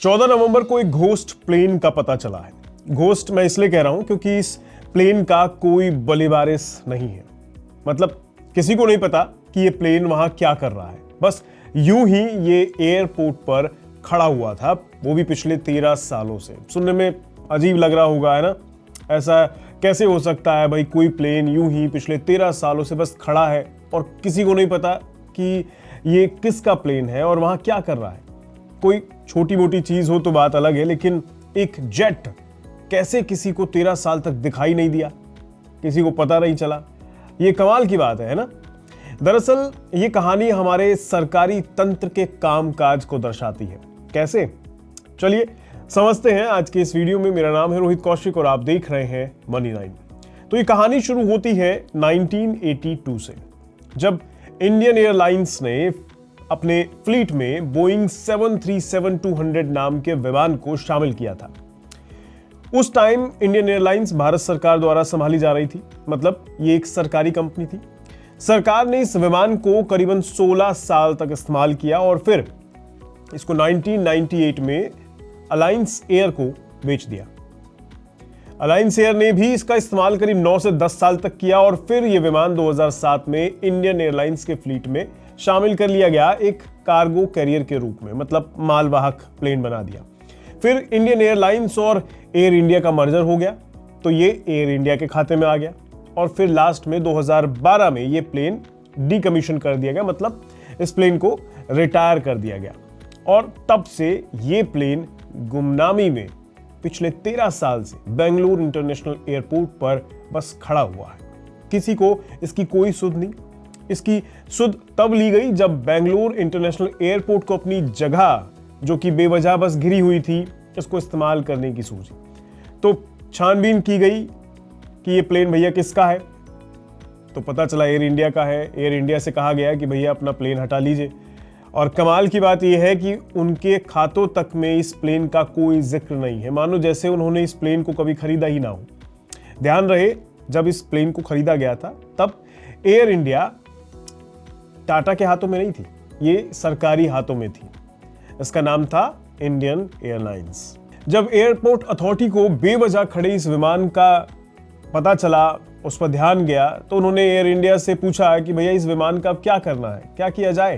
14 नवंबर को एक ghost plane का पता चला है। घोस्ट मैं इसलिए कह रहा हूं क्योंकि इस प्लेन का कोई बलिवारिस नहीं है। मतलब किसी को नहीं पता कि ये प्लेन वहां क्या कर रहा है, बस यूं ही ये एयरपोर्ट पर खड़ा हुआ था, वो भी पिछले 13 सालों से। सुनने में अजीब लग रहा होगा, है ना? ऐसा कैसे हो सकता है भाई, कोई प्लेन यूं ही पिछले 13 सालों से बस खड़ा है और किसी को नहीं पता कि ये किसका प्लेन है और वहां क्या कर रहा है। कोई छोटी मोटी चीज हो तो बात अलग है, लेकिन एक जेट कैसे किसी को 13 साल तक दिखाई नहीं दिया, किसी को पता नहीं चला, ये कमाल की बात है ना? दरअसल ये कहानी हमारे सरकारी तंत्र के कामकाज को दर्शाती है। कैसे? चलिए समझते हैं आज के इस वीडियो में। मेरा नाम है रोहित कौशिक और आप देख रहे हैं मनी 9। तो ये कहानी शुरू होती है 1982 से, जब इंडियन एयरलाइंस ने अपने फ्लीट में बोइंग 737-200 नाम के विमान को शामिल किया था। उस टाइम इंडियन एयरलाइंस भारत सरकार द्वारा संभाली जा रही थी, मतलब ये एक सरकारी कंपनी थी। सरकार ने इस विमान को करीबन 16 साल तक इस्तेमाल किया और फिर इसको 1998 में अलायंस एयर को बेच दिया। अलायंस एयर ने भी इसका इस्तेमाल करीब 9 से 10 साल तक किया और फिर यह विमान 2007 में इंडियन एयरलाइंस के फ्लीट में शामिल कर लिया गया, एक कार्गो कैरियर के रूप में, मतलब मालवाहक प्लेन बना दिया। फिर इंडियन एयरलाइंस और एयर इंडिया का मर्जर हो गया, तो ये एयर इंडिया के खाते में आ गया और फिर लास्ट में 2012 में ये प्लेन डीकमीशन कर दिया गया, मतलब इस प्लेन को रिटायर कर दिया गया और तब से ये प्लेन गुमनामी में पिछले 13 साल से बेंगलुरु इंटरनेशनल एयरपोर्ट पर बस खड़ा हुआ है। किसी को इसकी कोई सुध नहीं। इसकी सुध तब ली गई जब बेंगलुरु इंटरनेशनल एयरपोर्ट को अपनी जगह, जो कि बेवजह बस घिरी हुई थी, इसको इस्तेमाल करने की सूझी। तो छानबीन की गई कि ये प्लेन भैया किसका है, तो पता चला एयर इंडिया का है। एयर इंडिया से कहा गया कि भैया अपना प्लेन हटा लीजिए और कमाल की बात यह है कि उनके खातों तक में इस प्लेन का कोई जिक्र नहीं है, मानो जैसे उन्होंने इस प्लेन को कभी खरीदा ही ना हो। ध्यान रहे, जब इस प्लेन को खरीदा गया था तब एयर इंडिया टाटा के हाथों में नहीं थी, ये सरकारी हाथों में थी। इसका नाम था इंडियन एयरलाइंस। जब एयरपोर्ट अथॉरिटी को बेवजह खड़े इस विमान का पता चला, उस पर ध्यान गया, तो उन्होंने एयर इंडिया से पूछा कि भैया इस विमान का अब क्या करना है, क्या किया जाए।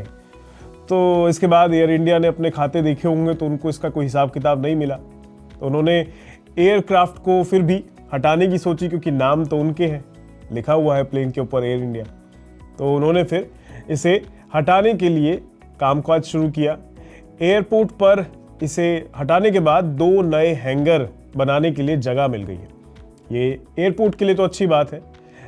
तो इसके बाद एयर इंडिया ने अपने खाते देखे होंगे तो उनको इसका कोई हिसाब किताब नहीं मिला, तो उन्होंने एयरक्राफ्ट को फिर भी हटाने की सोची, क्योंकि नाम तो उनके हैं, लिखा हुआ है प्लेन के ऊपर एयर इंडिया। तो उन्होंने फिर इसे हटाने के लिए कामकाज शुरू किया। एयरपोर्ट पर इसे हटाने के बाद 2 नए हैंगर बनाने के लिए जगह मिल गई है। ये एयरपोर्ट के लिए तो अच्छी बात है,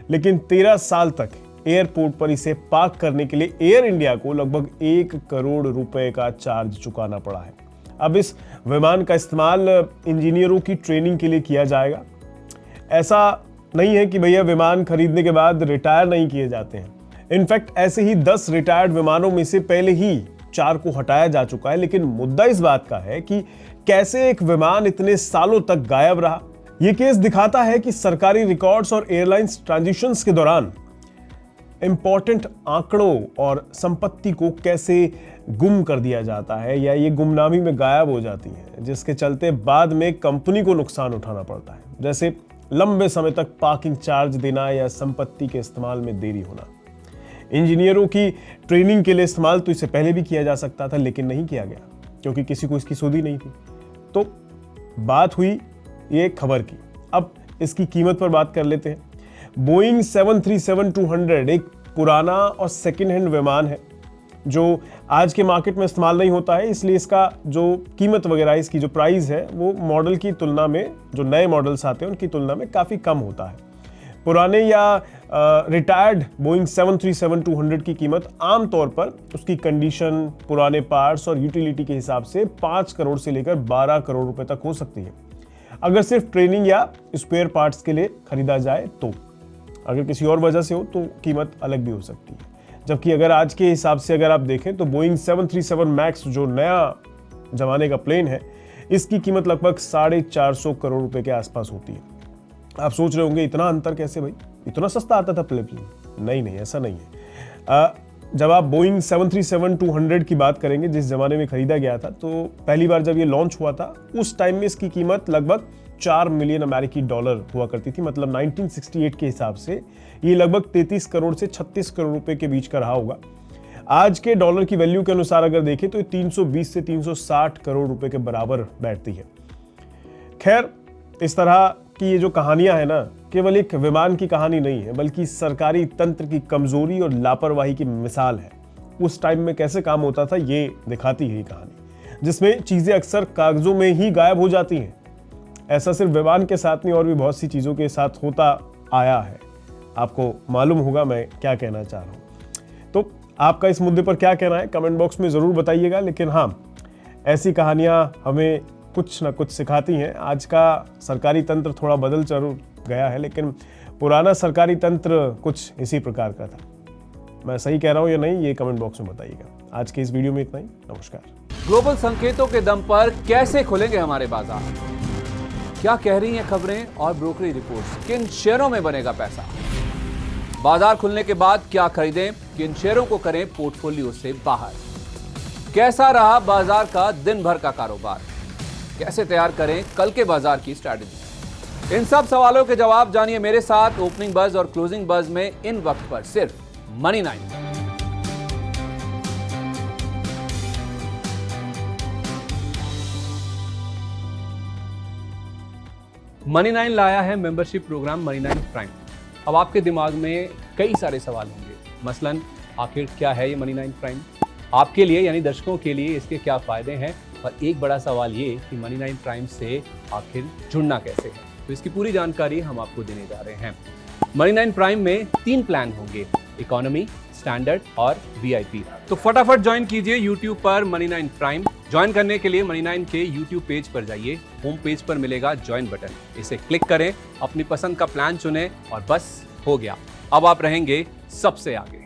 लेकिन 13 साल तक एयरपोर्ट पर इसे पार्क करने के लिए एयर इंडिया को लगभग 1 करोड़ रुपए का चार्ज चुकाना पड़ा है। अब इस विमान का इस्तेमाल इंजीनियरों की ट्रेनिंग के लिए किया जाएगा। ऐसा नहीं है कि भैया विमान खरीदने के बाद रिटायर नहीं किए जाते हैं। इनफैक्ट ऐसे ही 10 रिटायर्ड विमानों में से पहले ही 4 को हटाया जा चुका है। लेकिन मुद्दा इस बात का है कि कैसे एक विमान इतने सालों तक गायब रहा। यह केस दिखाता है कि सरकारी रिकॉर्ड्स और एयरलाइंस ट्रांजिशंस के दौरान इंपॉर्टेंट आंकड़ों और संपत्ति को कैसे गुम कर दिया जाता है या ये गुमनामी में गायब हो जाती है, जिसके चलते बाद में कंपनी को नुकसान उठाना पड़ता है, जैसे लंबे समय तक पार्किंग चार्ज देना या संपत्ति के इस्तेमाल में देरी होना। इंजीनियरों की ट्रेनिंग के लिए इस्तेमाल तो इससे पहले भी किया जा सकता था, लेकिन नहीं किया गया क्योंकि किसी को इसकी सुध ही नहीं थी। तो बात हुई ये खबर की। अब इसकी कीमत पर बात कर लेते हैं। बोइंग 737-200 एक पुराना और सेकेंड हैंड विमान है जो आज के मार्केट में इस्तेमाल नहीं होता है, इसलिए इसका जो कीमत वगैरह, इसकी जो प्राइस है वो मॉडल की तुलना में, जो नए मॉडल्स आते हैं उनकी तुलना में काफ़ी कम होता है। पुराने या रिटायर्ड बोइंग 737-200 की कीमत आमतौर पर उसकी कंडीशन, पुराने पार्ट्स और यूटिलिटी के हिसाब से 5 करोड़ से लेकर 12 करोड़ रुपए तक हो सकती है, अगर सिर्फ ट्रेनिंग या स्पेयर पार्ट्स के लिए खरीदा जाए तो। अगर किसी और वजह से हो तो कीमत अलग भी हो सकती है। जबकि अगर आज के हिसाब से अगर आप देखें तो बोइंग 737 मैक्स जो नया जमाने का प्लेन है, इसकी कीमत लगभग 450 करोड़ रुपए के आसपास होती है। आप सोच रहे होंगे इतना अंतर कैसे भाई, इतना सस्ता आता था प्लेन? नहीं, ऐसा नहीं है। जब आप बोइंग 737-200 की बात करेंगे, जिस जमाने में खरीदा गया था, तो पहली बार जब ये लॉन्च हुआ था उस टाइम में इसकी कीमत लगभग 4 मिलियन अमेरिकी डॉलर हुआ करती थी। मतलब 1968 के हिसाब से ये लगभग 33 करोड़ से 36 करोड़ रुपए के बीच का रहा होगा। आज के डॉलर की वैल्यू के अनुसार अगर देखें तो 320 से 360 करोड़ रुपए के बराबर बैठती है। खैर, इस तरह की ये जो कहानियां है ना, केवल एक विमान की कहानी नहीं है, बल्कि सरकारी तंत्र की कमजोरी और लापरवाही की मिसाल है। उस टाइम में कैसे काम होता था ये दिखाती है ये कहानी, जिसमें चीजें अक्सर कागजों में ही गायब हो जाती हैं। ऐसा सिर्फ विमान के साथ नहीं, और भी बहुत सी चीजों के साथ होता आया है। आपको मालूम होगा मैं क्या कहना चाह रहा हूं। तो आपका इस मुद्दे पर क्या कहना है कमेंट बॉक्स में जरूर बताइएगा। लेकिन हाँ, ऐसी कहानियां हमें कुछ ना कुछ सिखाती हैं। आज का सरकारी तंत्र थोड़ा बदल जरूर गया है, लेकिन पुराना सरकारी तंत्र कुछ इसी प्रकार का था। मैं सही कह रहा हूं या नहीं, ये कमेंट बॉक्स में बताइएगा। आज के इस वीडियो में इतना ही। नमस्कार। ग्लोबल संकेतों के दम पर कैसे खुलेंगे हमारे बाजार? क्या कह रही हैं खबरें और ब्रोकरेज रिपोर्ट्स? किन शेयरों में बनेगा पैसा? बाजार खुलने के बाद क्या खरीदें? किन शेयरों को करें पोर्टफोलियो से बाहर? कैसा रहा बाजार का दिन भर का कारोबार? कैसे तैयार करें कल के बाजार की स्ट्रैटेजी? इन सब सवालों के जवाब जानिए मेरे साथ ओपनिंग बज और क्लोजिंग बज में, इन वक्त पर सिर्फ मनी 9। मनी 9 लाया है मेंबरशिप प्रोग्राम मनी 9 प्राइम। अब आपके दिमाग में कई सारे सवाल होंगे, मसलन आखिर क्या है ये मनी 9 प्राइम, आपके लिए यानी दर्शकों के लिए इसके क्या फायदे हैं, और एक बड़ा सवाल ये कि मनी 9 प्राइम से आखिर जुड़ना कैसे है। तो इसकी पूरी जानकारी हम आपको देने जा रहे हैं। मनी 9 प्राइम में 3 प्लान होंगे, इकोनॉमी, स्टैंडर्ड और VIP। तो फटाफट ज्वाइन कीजिए YouTube पर मनी 9 प्राइम। ज्वाइन करने के लिए मनी 9 के YouTube पेज पर जाइए, होम पेज पर मिलेगा ज्वाइन बटन, इसे क्लिक करें, अपनी पसंद का प्लान चुनें और बस हो गया, अब आप रहेंगे सबसे आगे।